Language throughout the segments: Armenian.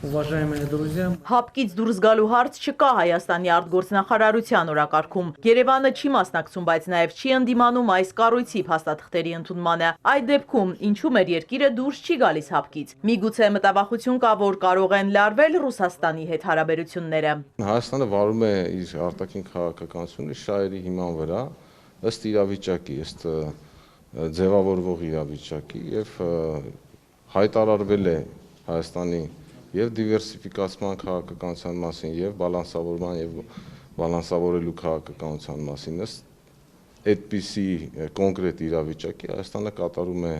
Уважаемые друзья, Հապկից դուրս գալու հարց չկա Հայաստանի արտգործնախարարության օրակարգում։ Երևանը չի մասնակցում, բայց նաև չի ընդդիմանում այս կառույցի փաստաթղթերի ընդունմանը։ Այդ դեպքում ինչու մեր երկիրը դուրս չի գալիս հապկից։ Միգուցե մտավախություն կա, որ կարող են լարվել Ռուսաստանի հետ հարաբերությունները։ Հայաստանը վարում է իր արտաքին քաղաքականությունը շահերի հիման վրա, ըստ իրավիճակի, ըստ ձևավորվող իրավիճակի եւ հայտարարվել է Հայաստանի եւ դիվերսիֆիկացման քաղաքականության մասին եւ բալանսավորման եւ բալանսավորելու քաղաքականության մասին ըստ այդպիսի կոնկրետ իրավիճակի Հայաստանը կատարում է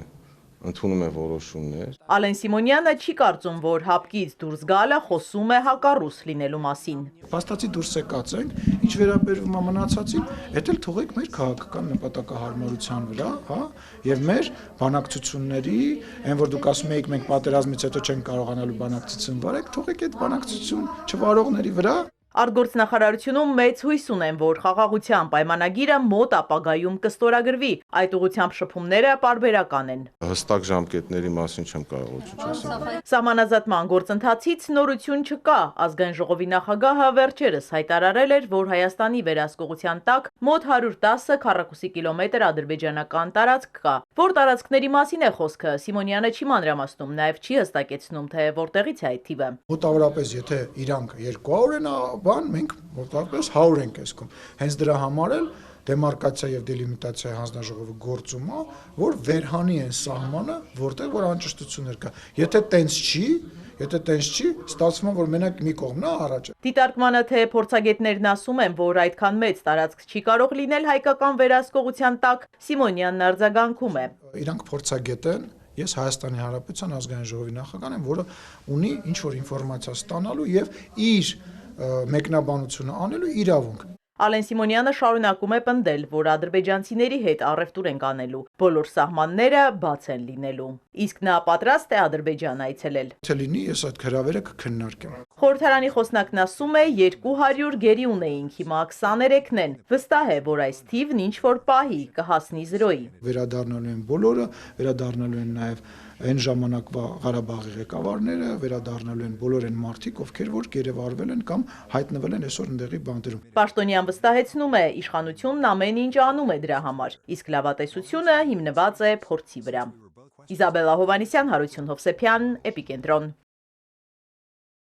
ընդունում է որոշումներ։ Ալեն Սիմոնյանը չի կարծում, որ հապկից դուրս գալը խոսում է հակառուս լինելու մասին։ Փաստացի դուրս եկածենք, ինչ վերաբերվում է մնացածին, դա էլ թողեք մեր քաղաքական նպատակահարմարության վրա, հա, եւ մեր բանակցությունների, այն որ դուք ասում եք մենք պատերազմից հետո չենք կարողանալու բանակցություն վարել, թողեք այդ բանակցություն չվարողների վրա։ Արտգործնախարարությունում մեծ հույս ունեն, որ խաղաղության պայմանագիրը մոտ ապագայում կստորագրվի։ Այդ ուղղությամբ շփումները պարբերական են։ Հստակ ժամկետների մասին չեմ կարող ոչինչ ասել։ Սահմանազատման գործընթացից նորություն չկա։ Ազգային ժողովի նախագահը վերջերս հայտարարել էր, որ Հայաստանի վերահսկողության տակ մոտ 110 քառակուսի կիլոմետր ադրբեջանական տարածք կա։ Որ տարածքների մասին է խոսքը, Սիմոնյանը չի մանրամասնում, նաև չի հստակեցնում, թե որտեղից է այդ թիվը։ Մոտավորապես, եթե իրանք 200 են, բան մենք մոտավորապես 100 ենք ասում։ Հենց դրա համար էլ դեմարկացիա եւ դելիմիտացիա հանձնաժողովը գործում է, որ վերհանի են սահմանը, որտեղ որ անճշտություններ կա։ Եթե տենց չի, ստացվում է, որ մենակ մի կողմն է առաջ։ Դիտարկմանը թե փորձագետներն ասում են, որ այդքան մեծ տարածք չի կարող լինել հայկական վերահսկողության տակ, Սիմոնյանն արձագանքում է։ Իրանք փորձագետ են, ես Հայաստանի Հանրապետության ազգային ժողովի նախագահն եմ, որը ունի ինչ որ ինֆորմացիա ստանալու եւ իր մեկնաբանությունը անելու իրավունք։ Ալեն Սիմոնյանը շարունակում է պնդել, որ ադրբեջանցիների հետ առևտուր են կանելու, բոլոր սահմանները բաց են լինելու։ Իսկ նա պատրաստ է Ադրբեջան այցելել։ Եթե լինի, ես այդ հրավերը կքննարկեմ։ Խորհրդարանի խոսնակն ասում է 200 գերի ունեինք, հիմա 23-ն են։ Վստահ է, որ այս թիվն ինչ որ պահի կհասնի 0-ի։ Վերադառնալու են բոլորը, վերադառնալու են նաև այն ժամանակվա Ղարաբաղի ղեկավարները, վերադառնալու են բոլոր այն մարդիկ, ովքեր որ գերեվարվել են կամ հայտնվել են այսօր ընդեղի բանտերում։ Պաշտոնյան վստահեցնում է, իշխանությունն ամեն ինչ անում է դրա համար, իսկ լավատեսությունը հիմնված է փորձի վրա։ Իզաբելլա Հովհաննիսյան, Հարություն Հովսեփյան, Էպիկենտրոն։